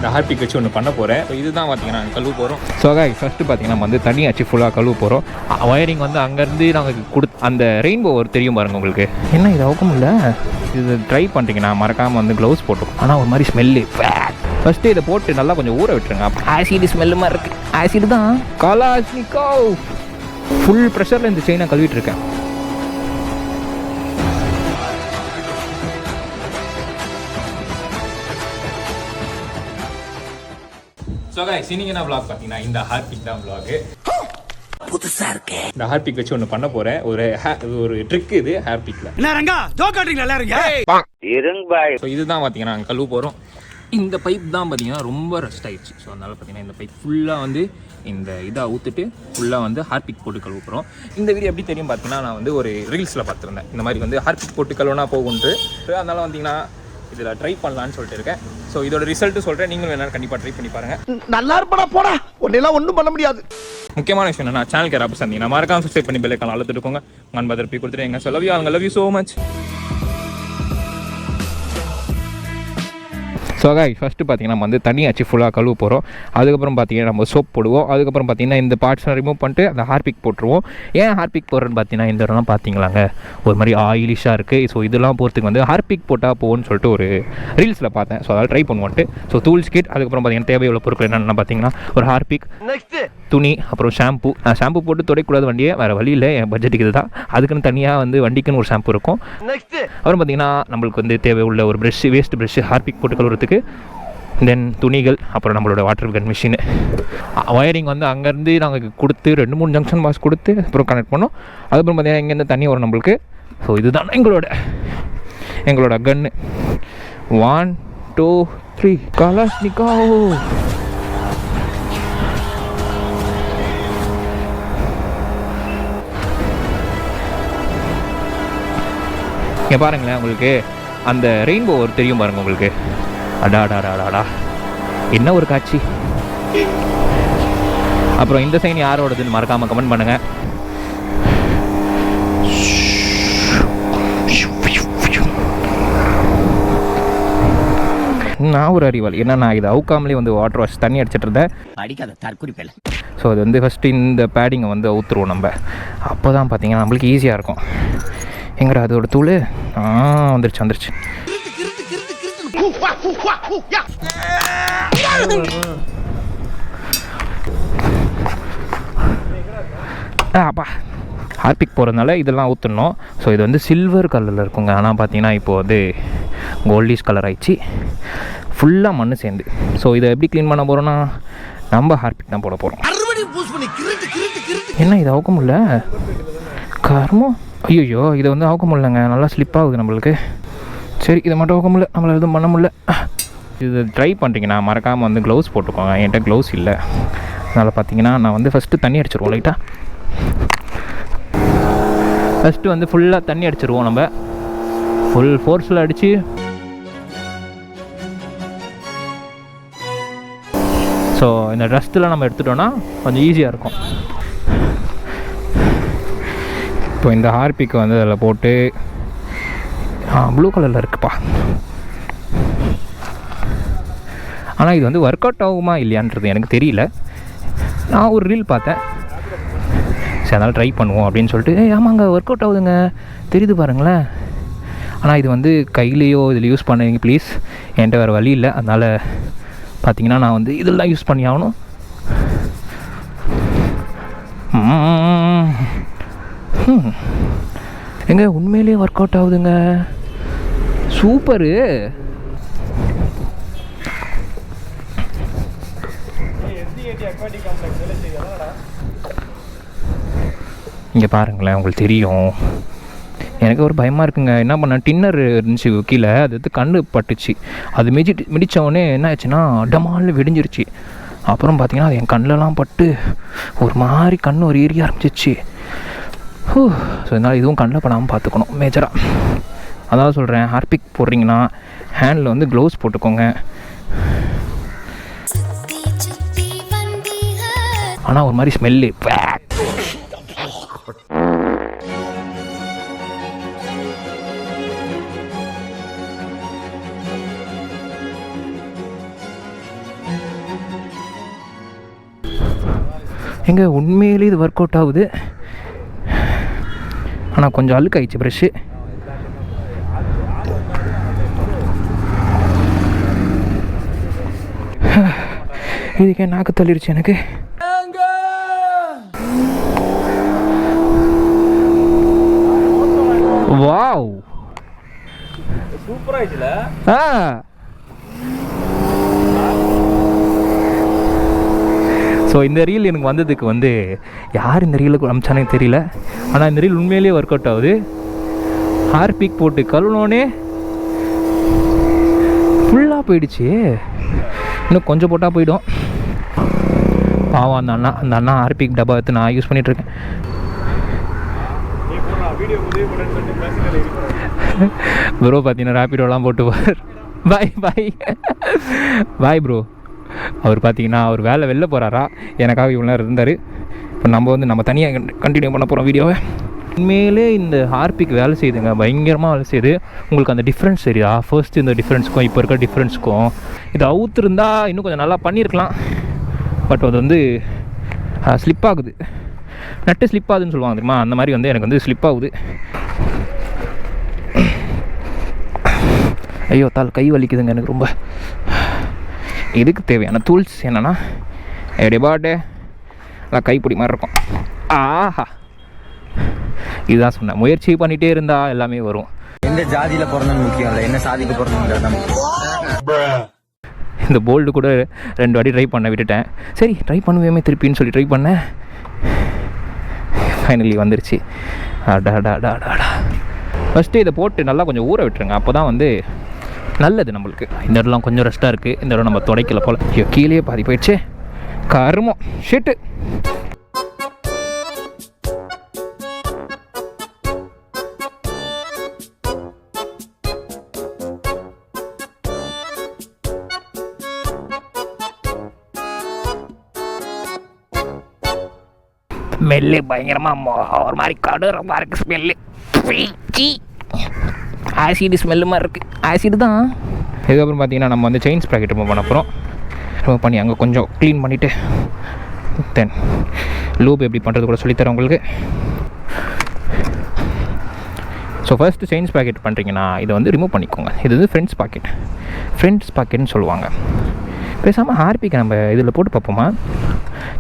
இந்த ஹார்பிக் வச்சு ஒன்று பண்ண போகிறேன். ஸோ இதுதான் பார்த்தீங்கன்னா கழுவு போகிறோம். ஸோ ஃபஸ்ட்டு பார்த்தீங்கன்னா நம்ம வந்து தண்ணி ஆச்சு ஃபுல்லாக கழுவு போகிறோம். ஒயரிங் வந்து அங்கேருந்து நாங்கள் அந்த ரெயின்போ தெரியும் பாருங்கள் உங்களுக்கு. என்ன இது அவுக்க முடியல. இது ட்ரை பண்ணுறீங்கன்னா மறக்காமல் வந்து க்ளவுஸ் போட்டுக்கும். ஆனால் ஒரு மாதிரி ஸ்மெல்லு. ஃபஸ்ட்டு இதை போட்டு நல்லா கொஞ்சம் ஊற விட்டுருங்க. ஆசிடு ஸ்மெல்லு மாதிரி இருக்குது. ஆசிடு தான். கலாஷ்னிகோவ் ஃபுல் ப்ரெஷரில் இந்த செயினை கழுவிட்டு இருக்கேன். ஸோ கைஸ் இன்னைக்கு என்ன vlog பார்த்தீங்கன்னா இந்த ஹார்பிக் தான் vlog. புதுசாக இருக்கு. இந்த ஹார்பிக் வச்சு ஒன்று பண்ண போகிறேன். ஒரு ட்ரிக் இது ஹார்பிக்கில். என்ன ரங்கா ஜோக் காட்டுறீங்களா எல்லாரும்? ஸோ இதுதான் பார்த்தீங்கன்னா நாங்கள் கழுவு போகிறோம். இந்த பைப் தான் பார்த்தீங்கன்னா ரொம்ப ரஸ்ட் ஆயிடுச்சு. ஸோ அதனால் பார்த்தீங்கன்னா இந்த பைப் ஃபுல்லாக வந்து இந்த இதாக ஊற்றிட்டு ஃபுல்லாக வந்து ஹார்பிக் போட்டு கழுவு போகிறோம். இந்த வீடியோ எப்படி தெரியும் பார்த்தீங்கன்னா நான் வந்து ஒரு ரீல்ஸில் பார்த்துருந்தேன். இந்த மாதிரி வந்து ஹார்பிக் போட்டு கழுவுனா போகுன்ட்டு. அதனால் பார்த்தீங்கன்னா இதில் ட்ரை பண்ணலான்னு சொல்லிட்டு இருக்கேன். ஸோ இதோட ரிசல்ட்டு சொல்கிறேன். நீங்களும் வேணாலும் கண்டிப்பாக ட்ரை பண்ணி பாருங்கள். நல்லா இருப்படா போடா. ஒன்னெல்லாம் ஒன்றும் பண்ண முடியாது. முக்கியமான விஷயம் என்னன்னா சேனலுக்கு யாராவது சந்திங்கன்னா மறக்காம சப்ஸ்கிரைப் பண்ணி பெல் ஐகான் அழுத்திட்டுக்கோங்க. நான் பதில் கொடுத்துட்டு எங்க love you all. Love you so much. So first பார்த்தீங்கன்னா நம்ம வந்து தண்ணி ஆச்சு ஃபுல்லாக கழுவ போகிறோம். அதுக்கப்புறம் பார்த்தீங்கன்னா நம்ம சோப் போடுவோம். அதுக்கப்புறம் பார்த்தீங்கன்னா இந்த பார்ட்ஸ்லாம் ரிமூவ் பண்ணிட்டு அந்த ஹார்பிக் போட்டுருவோம். ஏன் ஹார்பிக் போடுறேன்னு பார்த்தீங்கன்னா இந்த இடம்லாம் பார்த்தீங்களாங்க ஒரு மாதிரி ஆயிலிஷாக இருக்குது. ஸோ இதெல்லாம் போகிறதுக்கு வந்து ஹார்பிக் போட்டால் போகும்னு சொல்லிட்டு ஒரு ரீல்ஸில் பார்த்தேன். ஸோ அதனால் ட்ரை பண்ணுவோன்ட்டு. ஸோ டூல்ஸ் கிட் அதுக்கப்புறம் பார்த்தீங்கன்னா தேவையுள்ள பொருட்கள் என்னென்ன பார்த்தீங்கன்னா ஒரு ஹார்பிக், நெக்ஸ்ட்டு துணி, அப்புறம் ஷாம்பு போட்டு துடைக்கூடாது வண்டியை. வேறு வழி இல்லை, என் பட்ஜெட்டுக்கு இது தான். அதுக்குன்னு தனியாக வந்து வண்டிக்குன்னு ஒரு ஷாம்பு இருக்கும். நெக்ஸ்ட்டு அப்புறம் பார்த்தீங்கன்னா நம்மளுக்கு வந்து தேவையுள்ள ஒரு ப்ரெஷ்ஷு, வேஸ்ட் ப்ரெஷ்ஷு, ஹார்பிக் போட்டு கழுவுறதுக்கு, தென் துணிகள், அப்புறம் நம்மளோட வாட்டர் கன் மிஷினு. ஒயரிங் வந்து அங்கேருந்து நாங்கள் கொடுத்து 2-3 ஜங்ஷன் பாக்ஸ் கொடுத்து அப்புறம் கனெக்ட் பண்ணோம். அதுக்கப்புறம் பார்த்தீங்கன்னா இங்கேருந்து தண்ணி வரும் நம்மளுக்கு. ஸோ இதுதான் எங்களோட கன்னு. 1 2 3 கலாஷ்னிகோவ். இங்கே பாருங்களேன், உங்களுக்கு அந்த ரெயின்போ தெரியும் பாருங்கள் உங்களுக்கு. அடாடாடாடா என்ன ஒரு காட்சி. அப்புறம் இந்த சைன் யாரோடதுன்னு மறக்காமல் கமெண்ட் பண்ணுங்கள். நான் ஒரு அறிவாளி. ஏன்னா நான் இதை அவுக்காமலே வந்து வாட்டர் வாஷ் தண்ணி அடிச்சிட்டு இருந்தேன். ஸோ அது வந்து ஃபஸ்ட்டு இந்த பேடிங்கை வந்து அவுத்துருவோம் நம்ம. அப்போ தான் பார்த்தீங்கன்னா நம்மளுக்கு ஈஸியாக இருக்கும். எங்கடா அதோட தூள்? வந்துருச்சு. அப்பா ஹார்பிக் போகிறதுனால இதெல்லாம் ஊற்றணும். ஸோ இது வந்து சில்வர் கலரில் இருக்குங்க. ஆனால் பார்த்தீங்கன்னா இப்போது வந்து கோல்டிஷ் கலர் ஆயிடுச்சு. ஃபுல்லாக மண் சேர்ந்து. ஸோ இதை எப்படி க்ளீன் பண்ண போகிறோன்னா நம்ம ஹார்பிக் தான் போட போகிறோம். என்ன இது அவுக்க முடியல கர்மம். ஐயோ இதை வந்து அவுக்க முடியலங்க. நல்லா ஸ்லிப் ஆகுது நம்மளுக்கு. சரி இதை மட்டும் அவுக்க முடியல, நம்மளால் எதுவும் பண்ண முடியல. இது ட்ரை பண்ணுறீங்கன்னா மறக்காமல் வந்து க்ளவுஸ் போட்டுக்கோங்க. என்கிட்ட க்ளவுஸ் இல்லை. அதனால் பார்த்தீங்கன்னா நான் வந்து ஃபஸ்ட்டு தண்ணி அடிச்சிருவோம். லைட்டாக ஃபஸ்ட்டு வந்து ஃபுல்லாக தண்ணி அடிச்சிருவோம். நம்ம ஃபுல் ஃபோர்ஸில் அடித்து ஸோ இந்த டஸ்ட்டெலாம் நம்ம எடுத்துட்டோன்னா கொஞ்சம் ஈஸியாக இருக்கும். இப்போ இந்த ஹார்பிக்கை வந்து அதில் போட்டு ப்ளூ கலரில் இருக்குப்பா. ஆனால் இது வந்து ஒர்க் அவுட் ஆகுமா இல்லையான்றது எனக்கு தெரியல. நான் ஒரு ரீல் பார்த்தேன். சரி அதனால் ட்ரை பண்ணுவோம் அப்படின்னு சொல்லிட்டு. ஆமாங்க ஒர்க் அவுட் ஆகுதுங்க, தெரியுது பாருங்களேன். ஆனால் இது வந்து கையிலையோ இதில் யூஸ் பண்ணுவீங்க ப்ளீஸ். என்கிட்ட வேறு வழி இல்லை. அதனால் பார்த்தீங்கன்னா நான் வந்து இதெல்லாம் யூஸ் பண்ணி ஆகணும். எங்க உண்மையிலேயே ஒர்க் அவுட் ஆகுதுங்க. சூப்பரு. இங்கே பாருங்களேன், உங்களுக்கு தெரியும். எனக்கு ஒரு பயமாக இருக்குங்க. என்ன பண்ண, டின்னர் இருந்துச்சு கீழே, அது எடுத்து கண்ணு பட்டுச்சு. அது மிதித்தவொடனே என்ன ஆச்சுன்னா டமால் வெடிஞ்சிருச்சு. அப்புறம் பார்த்தீங்கன்னா அது என் கண்ணிலலாம் பட்டு ஒரு மாதிரி கண் ஒரு ஏரிய ஆரம்பிச்சிச்சு. ஸோ இதனால் இதுவும் கண்ணில் படாமல் பார்த்துக்கணும் மேஜராக. அதாவது சொல்கிறேன், ஹார்பிக் போடுறீங்கன்னா ஹேண்டில் வந்து க்ளவுஸ் போட்டுக்கோங்க. ஆனால் ஒரு மாதிரி ஸ்மெல்லு. எங்கே உண்மையிலே இது ஒர்க் அவுட் ஆகுது. ஆனால் கொஞ்சம் அழுக்காயிடுச்சு ப்ரெஷ்ஷு. இதுக்கே நாக்கு தள்ளிடுச்சு எனக்கு. வாவ், சூப்பரா ஆயிடுச்சுல. ஸோ இந்த ரீல் எனக்கு வந்ததுக்கு வந்து யார் இந்த ரீலுக்கு அமிச்சானே தெரியல. ஆனால் இந்த ரீல் உண்மையிலேயே ஒர்க் அவுட் ஆகுது. ஹார்பிக் போட்டு கழுவுனோடனே ஃபுல்லாக போயிடுச்சு. இன்னும் கொஞ்சம் போட்டால் போயிடும். பாவம் அந்த அண்ணா ஹார்பிக் டப்பா எடுத்து நான் யூஸ் பண்ணிகிட்ருக்கேன். ப்ரோ பார்த்தீங்கன்னா ரேப்பிடோலாம் போட்டு பாய் பாய் பாய் ப்ரோ. அவர் பார்த்தீங்கன்னா அவர் வெளில போகிறாரா, எனக்காக இவ்வளோ நேரம் இருந்தார். இப்போ நம்ம தனியாக கண்டினியூ பண்ண போகிறோம் வீடியோவை. உண்மையிலே இந்த ஹார்பிக் வேலை செய்யுதுங்க, பயங்கரமாக வேலை செய்யுது. உங்களுக்கு அந்த டிஃப்ரென்ஸ் தெரியுதா? ஃபர்ஸ்ட் இந்த டிஃப்ரென்ஸுக்கும் இப்போ இருக்க டிஃப்ரென்ஸுக்கும் இது அவுத்துருந்தா இன்னும் கொஞ்சம் நல்லா பண்ணியிருக்கலாம். பட் அது வந்து ஸ்லிப் ஆகுது. நட்டு ஸ்லிப் ஆகுதுன்னு சொல்லுவாங்க தெரியுமா, அந்த மாதிரி வந்து எனக்கு வந்து ஸ்லிப் ஆகுது. ஐயோ கை வலிக்குதுங்க எனக்கு ரொம்ப. இதுக்கு தேவையான டூல்ஸ் என்னென்னா எப்படிபாட்டே நல்லா கைப்பிடி மாதிரி இருக்கும். ஆஹா, இதுதான் சொன்னேன், முயற்சி பண்ணிகிட்டே இருந்தால் எல்லாமே வரும். எந்த ஜாதியில் பிறந்தது முக்கியம் இல்லை, என்ன சாதிக்கு பிறந்தது. இந்த போல்டு கூட 2 வாட்டி ட்ரை பண்ண விட்டுட்டேன். சரி ட்ரை பண்ணுவேமே திருப்பின்னு சொல்லி ட்ரை பண்ணேன். ஃபைனலி வந்துருச்சு. அடாடாடாடாடா. ஃபஸ்ட்டு இதை போட்டு நல்லா கொஞ்சம் ஊற விட்டுருங்க, அப்போ தான் வந்து நல்லது நம்மளுக்கு. இந்த இடம்லாம் கொஞ்சம் ரெஸ்ட்டாக இருக்குது. இந்த இடம் நம்ம துடைக்கல போல். ஐயோ கீழே பாதி போயிடுச்சு. கருமம் ஷிட்டு. ஸ்மெல்லு பயங்கரமாக ஒரு மாதிரி கடூரமாக இருக்குது ஸ்மெல்லு. ஆசிடு ஸ்மெல்லு மாதிரி இருக்குது. ஆசிடு தான். இதுக்கப்புறம் பார்த்தீங்கன்னா நம்ம வந்து செயின் ஸ்ப்ராக்கெட் ரிமூவ் பண்ண போகிறோம். ரிமூவ் பண்ணி அங்கே கொஞ்சம் க்ளீன் பண்ணிவிட்டு தென் லூப் எப்படி பண்ணுறது கூட சொல்லித்தரேன் உங்களுக்கு. ஸோ ஃபர்ஸ்ட்டு செயின் ஸ்ப்ராக்கெட் பண்ணுறீங்கன்னா இதை வந்து ரிமூவ் பண்ணிக்கோங்க. இது வந்து ஃப்ரெண்ட்ஸ் பாக்கெட்னு சொல்லுவாங்க. பேசாமல் ஹார்பிக்கை நம்ம இதில் போட்டு பார்ப்போமா?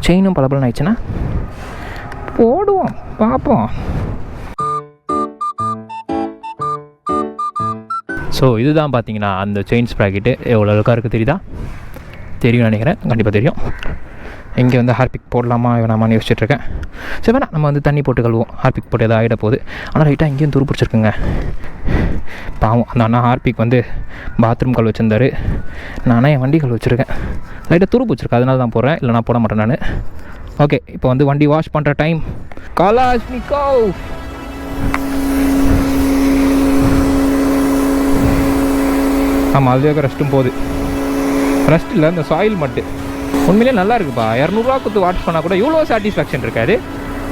செயினும் பலபலன்னு ஆயிடுச்சுன்னா போடுவோம், பார்ப்போம். ஸோ இதுதான் பார்த்தீங்கன்னா அந்த செயின் ஸ்ப்ராக்கெட்டு எவ்வளோ அழகாக இருக்குது. தெரியும் நினைக்கிறேன், கண்டிப்பாக தெரியும். இங்கே வந்து ஹார்பிக் போடலாமா வேணாமான்னு யோசிச்சுட்ருக்கேன். சரி வேணா நம்ம வந்து தண்ணி போட்டு கழுவோம். ஹார்பிக் போட்டு எதாவது ஆகிட போகுது. ஆனால் ரைட்டாக இங்கேயும் துரு பிடிச்சிருக்குங்க. பாவம் அந்த அண்ணா ஹார்பிக் வந்து பாத்ரூம் கல் வச்சுருந்தாரு. நானே என் வண்டி கல் வச்சுருக்கேன். லைட்டாக துரு பிடிச்சிருக்கு, அதனால தான் போடுறேன், இல்லை நான் போட மாட்டேன் நான். ஓகே, இப்போ வந்து வண்டி வாஷ் பண்ணுற டைம். கலாஷ்னிகோவ். ஆமாம், அதுவே ரெஸ்ட்டும் போகுது. ரெஸ்ட் இல்லை, இந்த சாயில் மட்டும் உண்மையிலே நல்லா இருக்குப்பா. 200 கொடுத்து வாஷ் பண்ணால் கூட இவ்வளோ சாட்டிஸ்ஃபேக்ஷன் இருக்காது.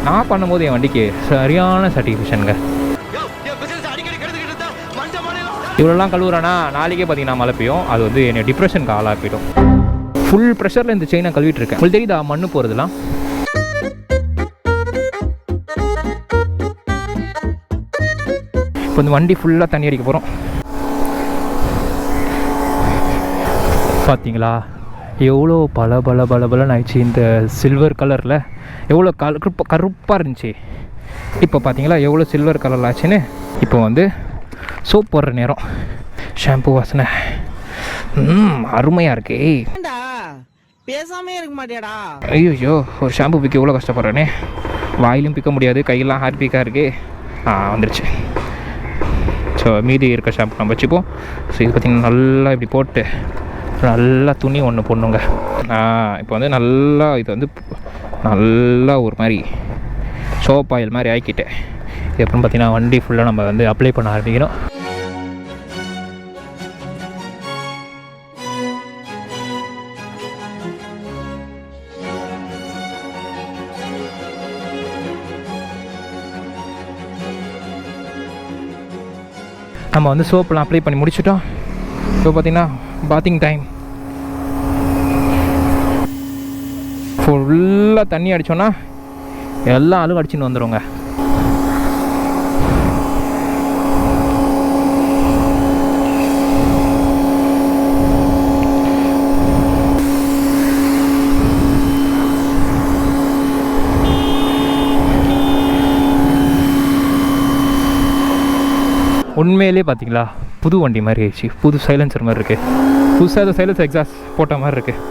நான் பண்ணும்போது என் வண்டிக்கு சரியான சாட்டிஸ்ஃபேக்ஷனுங்க. இவ்வளோலாம் கழுவுறானா நாளைக்கே பார்த்தீங்கன்னா மழை பெய்யும். அது வந்து என்னை டிப்ரெஷனுக்கு ஆளாக போய்டும். ஃபுல் ப்ரெஷரில் இந்த செயினை கழுவிட்டு இருக்கேன். உங்களுக்கு தெரியுதா மண்ணு போகிறதுலாம்? இப்போ இந்த வண்டி ஃபுல்லாக தண்ணி அடிக்க போகிறோம். பார்த்தீங்களா எவ்வளோ பலன்னு ஆயிடுச்சு. இந்த சில்வர் கலரில் எவ்வளோ கருப்பாக இருந்துச்சு. இப்போ பார்த்தீங்களா எவ்வளோ சில்வர் கலரில் ஆச்சுன்னு. இப்போ வந்து சோப் போடுற நேரம். ஷாம்பு வாசனை அருமையாக இருக்கே. பேசாமே இருக்க மாட்டியாடா? ஐயோ ஒரு ஷாம்பு பிக்க எவ்வளோ கஷ்டப்படுறேனே. வாயிலும் பிக்க முடியாது, கையெல்லாம் ஹார்பிக்காக இருக்குது. வந்துருச்சு. ஸோ மீதி இருக்க ஷாம்பு நம்ம வச்சுப்போம். ஸோ இது பார்த்திங்கன்னா நல்லா இப்படி போட்டு நல்லா துணி ஒன்று போடணுங்க. இப்போ வந்து நல்லா இது வந்து நல்லா ஒரு மாதிரி சோப் ஆயில் மாதிரி ஆக்கிட்டேன். இதுக்கப்புறம் பார்த்திங்கன்னா வண்டி ஃபுல்லாக நம்ம வந்து அப்ளை பண்ண ஆரம்பிக்கணும். நம்ம வந்து சோப்பெல்லாம் அப்ளை பண்ணி முடிச்சிட்டோம். இப்போ பார்த்திங்கன்னா பாத்திங் டைம். ஃபுல் ஃபுல்லாக தண்ணி அடித்தோன்னா எல்லா ஆளும் அடிச்சுன்னு வந்துடுங்க. உண்மையிலே பார்த்தீங்களா புது வண்டி மாதிரி ஆயிடுச்சு. புது சைலன்சர் மாதிரி இருக்குது. புதுசாக சைலன்சர் எக்ஸாஸ்ட் போட்ட மாதிரி இருக்குது.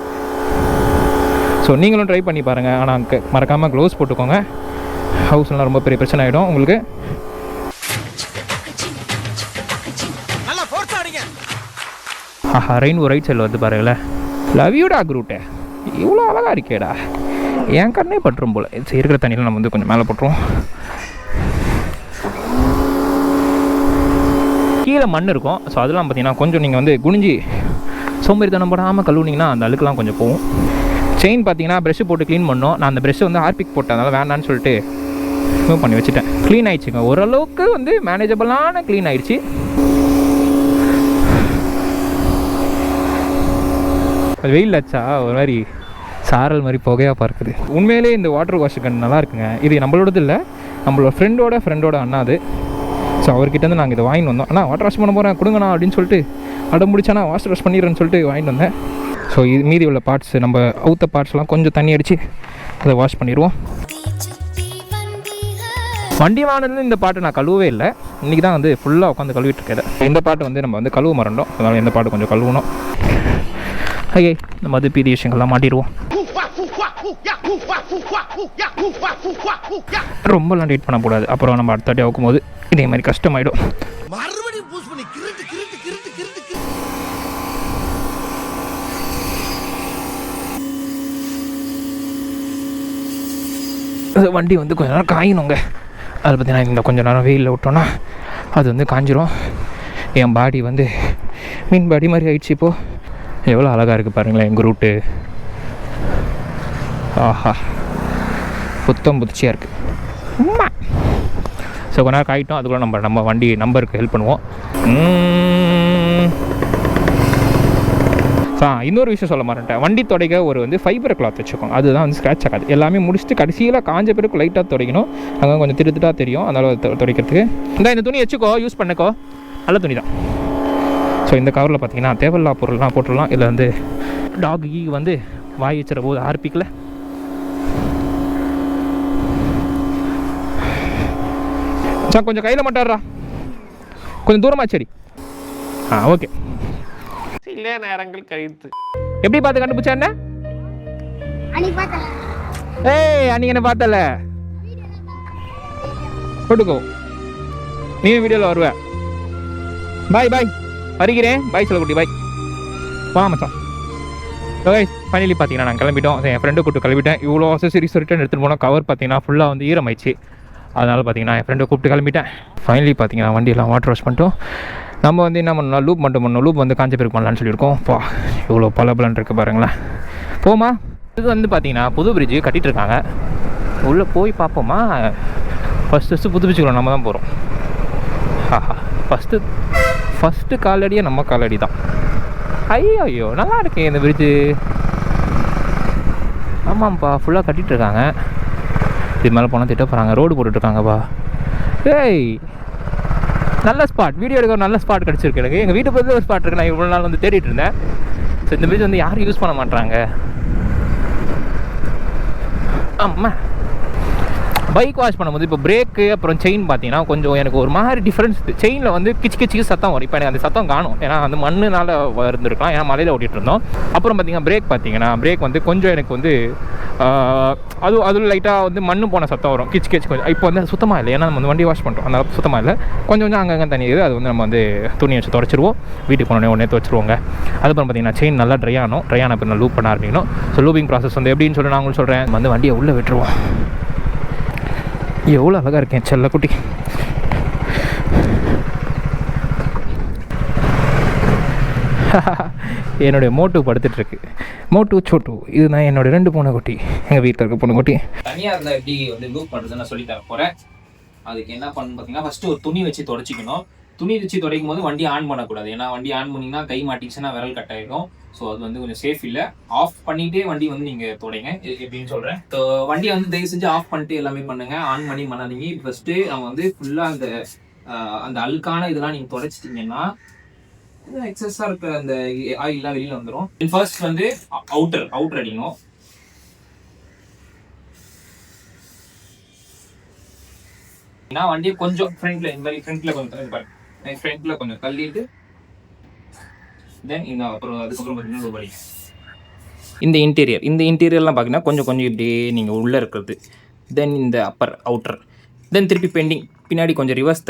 ஸோ நீங்களும் ட்ரை பண்ணி பாருங்கள். ஆனால் மறக்காமல் க்ளோவ்ஸ் போட்டுக்கோங்க. ஹவுஸ்லாம் ரொம்ப பெரிய பிரச்சனை ஆகிடும் உங்களுக்கு. ஆஹா, ரெயின்போ ரைட் சைடில் வந்து பாருங்களேன். லவ் யூடா குரூட்டே, இவ்வளோ அழகாக இருக்கேடா, என் கண்ணே பட்டுரும் போல். இருக்கிற தண்ணியில் நம்ம வந்து கொஞ்சம் மேலே போட்டுருவோம். கீழே மண் இருக்கும். ஸோ அதெல்லாம் பார்த்தீங்கன்னா கொஞ்சம் நீங்கள் வந்து குனிஞ்சி சோம்பேறித்தனம் போடாமல் கழுவுனீங்கன்னா அந்த அழுக்கெல்லாம் கொஞ்சம் போகும். செயின் பார்த்தீங்கன்னா ப்ரெஷ்ஷு போட்டு க்ளீன் பண்ணோம். நான் அந்த ப்ரெஷ்ஷை வந்து ஹார்பிக் போட்டேன், அதனால் வேண்டான்னு சொல்லிட்டு ரிமூவ் பண்ணி வச்சுட்டேன். க்ளீன் ஆகிடுச்சுங்க, ஓரளவுக்கு வந்து மேனேஜபிளான க்ளீன் ஆகிடுச்சு. அது வெயில் ஆச்சா ஒரு மாதிரி சாரல் மாதிரி புகையாக பார்க்குது. உண்மையிலே இந்த வாட்டர் வாஷ் கன் நல்லா இருக்குங்க. இது நம்மளோடது இல்லை, நம்மளோட ஃப்ரெண்டோட அண்ணா அது. ஸோ அவர்கிட்டருந்து நாங்கள் இதை வாங்கிட்டு வந்தோம். ஆனால் வாட்டர் வாஷ் பண்ண போகிறேன் கொடுங்கண்ணா அப்படின்னு சொல்லிட்டு அடம் முடிச்சானா வாட்டர் வாஷ் பண்ணிடுறேன்னு சொல்லிட்டு வாங்கிட்டு வந்தேன். ஸோ இது மீதி உள்ள பார்ட்ஸ், நம்ம அவுத்த பார்ட்ஸ்லாம் கொஞ்சம் தண்ணி அடித்து அதை வாஷ் பண்ணிடுவோம். வண்டி வாங்கினதுல இந்த பாட்டு நான் கழுவவே இல்லை. இன்றைக்கி தான் வந்து ஃபுல்லாக உட்காந்து கழுவிட்டு இருக்கேன். இந்த பாட்டு வந்து நம்ம வந்து கழுவ மறந்தோம், அதனால் இந்த பாட்டு கொஞ்சம் கழுவணும். ஓகே, நம்ம அது பீதி விஷயங்கள்லாம் மாட்டிடுவோம். ரொம்பலாம் லேட் பண்ணக்கூடாது, அப்புறம் நம்ம அடுத்த வாட்டி அவுக்கும் போது இதே மாதிரி கஷ்டமாயிடும். வண்டி வந்து கொஞ்ச நேரம் காயணுங்க. அதை பார்த்தீங்கன்னா இந்த கொஞ்சம் நேரம் வெயிலில் விட்டோன்னா அது வந்து காஞ்சிரும். என் பாடி வந்து மீன் பாடி மாதிரி ஆயிடுச்சு. இப்போது எவ்வளோ அழகாக இருக்குது பாருங்களேன் எங்கள் ரூட்டு. ஆஹா, புத்திச்சியாக இருக்குது. ஸோ கொஞ்ச நேரம் காயிட்டோம். அதுக்குள்ள நம்ம வண்டி நம்பருக்கு ஹெல்ப் பண்ணுவோம். இன்னொரு விஷயம் சொல்ல மாட்டேன். வண்டி துடைக்க ஒரு வந்து ஃபைபர் கிளாத் வச்சுக்கோங்க, அதுதான் வந்து ஸ்க்ராட்ச் ஆகாது. எல்லாமே முடிச்சுட்டு கடைசியில் காஞ்ச பிறகு லைட்டாக துடைக்கணும். அங்கே கொஞ்சம் திருத்துட்டாக தெரியும், அதனால் துடைக்கிறதுக்கு இந்த துணி வச்சுக்கோ, யூஸ் பண்ணிக்கோ, நல்ல துணி தான். ஸோ இந்த கவரில் பார்த்தீங்கன்னா தேவையில்லா பொருள்லாம் போட்டுடலாம். இதில் வந்து டாக் வந்து வாய் வச்சுற போது ஆர்பிக்கில் சார் கொஞ்சம் கையில் மாட்டாடுறா, கொஞ்சம் தூரமாக சரி. ஓகே. சில நேரங்கள் கழித்து எப்படி பார்த்து கண்டுபிடிச்சா என்ன? ஏய், அன்னைக்கு என்ன பார்த்தல போட்டுக்கோ, நீ வீடியோவில் வருவ. பாய் பாய், வருகிறேன். பாய் சொல்லக்குட்டி, பாய். வா மச்சான். ஓகே, ஃபைனலி பார்த்தீங்கன்னா நாங்கள் கிளம்பிட்டோம். என் ஃப்ரெண்டு கூப்பிட்டு கிளம்பிட்டேன். இவ்வளோ அசசரிஸ் ரிட்டர்ன் எடுத்துகிட்டு போனால் கவர் பார்த்தீங்கன்னா ஃபுல்லாக வந்து ஈரமாயிடுச்சு. அதனால் பார்த்தீங்கன்னா என் ஃப்ரெண்டை கூப்பிட்டு கிளம்பிட்டேன். ஃபைனலி பார்த்தீங்கன்னா வண்டியெல்லாம் வாட்டர் வாஷ் பண்ணிட்டோம். நம்ம வந்து என்ன பண்ணணும், லூப் மட்டும் பண்ணணும். லூப் வந்து காஞ்ச பிறகு பண்ணலான்னு சொல்லியிருக்கோம். இவ்வளோ பலபலன் இருக்குது பாருங்களேன். போமா, இது வந்து பார்த்தீங்கன்னா புது பிரிட்ஜு கட்டிகிட்ருக்காங்க. உள்ளே போய் பார்ப்போமா? ஃபஸ்ட்டு புது பிரிட்ஜுக்குள்ள நம்ம தான் போகிறோம். ஃபஸ்ட்டு காலடியே நம்ம காலடி தான். ஐயோ நல்லா இருக்கே இந்த பிரிட்ஜு. ஆமாம்ப்பா, ஃபுல்லாக கட்டிகிட்ருக்காங்க. இது மேலே போனால் திட்ட போகிறாங்க. ரோடு போட்டுட்ருக்காங்கப்பா. ஏய், நல்ல ஸ்பாட், வீடியோ எடுக்க ஒரு நல்ல ஸ்பாட் கிடச்சிருக்கு எனக்கு. எங்கள் வீட்டு பக்கத்தில் ஒரு ஸ்பாட் இருக்குது. நான் இவ்வளோ நாள் வந்து தேடிட்டு இருந்தேன். ஸோ இந்த பிரிட்ஜ் வந்து யாரும் யூஸ் பண்ண மாட்டாங்க. ஆமாம், பைக் வாஷ் பண்ணும்போது இப்போ பிரேக்கு அப்புறம் செயின் பார்த்தீங்கன்னா கொஞ்சம் எனக்கு ஒரு மாதிரி டிஃப்ரென்ஸ். செயினில் வந்து கிச்சு சத்தம் வரும். இப்போ எனக்கு அந்த சத்தம் காணும், ஏன்னா அந்த மண்ணுனால இருந்திருக்கலாம், ஏன்னா மலையில் ஓட்டிகிட்டு இருந்தோம். அப்புறம் பார்த்தீங்கன்னா பிரேக் வந்து கொஞ்சம் எனக்கு வந்து அதில் லைட்டாக வந்து மண்ணு போன சத்தம் வரும், கிச்சு கொஞ்சம். இப்போ வந்து சுத்தமாக இல்லை, ஏன்னா நம்ம வந்து வண்டி வாஷ் பண்ணுறோம், அதனால் சுத்தமாக இல்லை. கொஞ்சம் அங்கங்கே தண்ணி இருக்குது. அது வந்து நம்ம வந்து துணி வச்சு துடைச்சிருவோம். வீட்டுக்கு போனோடனே உடனே துவைச்சிருவோங்க. அதுக்கப்புறம் பார்த்தீங்கன்னா செயின் நல்லா ட்ரை ஆன இப்போ நான் லூப் பண்ண ஆரம்பிக்கணும். ஸோ லூப்பிங் ப்ராசஸ் வந்து எப்படின்னு சொல்லி நான் உங்களுக்கு சொல்கிறேன். வந்து வண்டியை உள்ளே விட்டுருவோம். எவ்வளோ அழகாக இருக்கேன் செல்லக்குட்டி. என்னுடைய மோட்டு படுத்துட்ருக்கு. மோட்டு சோட்டு, இதுதான் என்னோடய 2 பூனைக்குட்டி. எங்கள் வீட்டில் இருக்க பூனைக்குட்டி. தனியாக இருந்தால் எப்படி வந்து லூப் பண்ணுறதுன்னு நான் சொல்லி தர போகிறேன். அதுக்கு என்ன பண்ணு பார்த்தீங்கன்னா, ஃபஸ்ட்டு ஒரு துணி வச்சு துடைச்சிக்கணும். துணி வச்சு துடைக்கும் போது வண்டி ஆன் பண்ணக்கூடாது. ஏன்னா வண்டி ஆன் பண்ணிங்கன்னா கை மாட்டிச்சுன்னா விரல் கட் ஆகிடும். ஸோ அது வந்து கொஞ்சம் சேஃப் இல்லை. ஆஃப் பண்ணிகிட்டே வண்டி வந்து நீங்கள் தொடங்க எப்படின்னு சொல்கிறேன். ஸோ வண்டியை வந்து தயவு செஞ்சு ஆஃப் பண்ணிட்டு எல்லாமே பண்ணுங்கள், ஆன் பண்ணி பண்ணாதீங்க. ஃபஸ்ட்டு அவங்க வந்து ஃபுல்லாக அந்த அழுக்கான இதெல்லாம் நீங்கள் தொடச்சிட்டிங்கன்னா எக்ஸஸாக இருக்கிற அந்த ஆயிலெலாம் வெளியில் வந்துடும். ஃபர்ஸ்ட் வந்து அவுட்டர் அடிக்கணும். நான் வண்டியை கொஞ்சம் ஃப்ரண்ட்ல இந்த மாதிரி ஃப்ரண்ட்ல கொஞ்சம் தள்ளிட்டு தென் இந்த அதுக்கப்புறம் பார்த்தீங்கன்னா லூப் அடிக்கும். இந்த இன்டீரியர்லாம் பார்த்தீங்கன்னா கொஞ்சம் இப்படியே நீங்கள் உள்ளே இருக்கிறது. தென் இந்த அவுட்டர் தென் திருப்பி பின்னாடி கொஞ்சம் ரிவர்ஸ்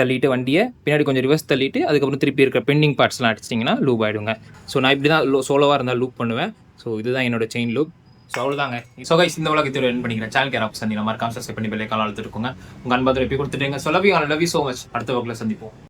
தள்ளிட்டு அதுக்கப்புறம் திருப்பி இருக்கிற பெண்டிங் பார்ட்ஸ்லாம் அடிச்சிட்டிங்கன்னா லூப் ஆகிடுங்க. ஸோ நான் இப்படி தான் சோலோவாக இருந்தால் லூப் பண்ணுவேன். ஸோ இதுதான் என்னோட செயின் லூப். ஸோ அவ்வளோதாங்க. ஸோ கைஸ் இந்த உலகத்தில் என் பண்ணிக்கிறேன். சேனல் கேர் ஆப்ஷன் நீங்கள் மறக்காம சப்ஸ்கிரைப் பண்ணி பெல்லை கால் அழுத்திருக்கோங்க. உங்கள் அன்பாக எப்படி கொடுத்துட்டீங்க. Love you so much. அடுத்த வகுப்பில் சந்திப்போம்.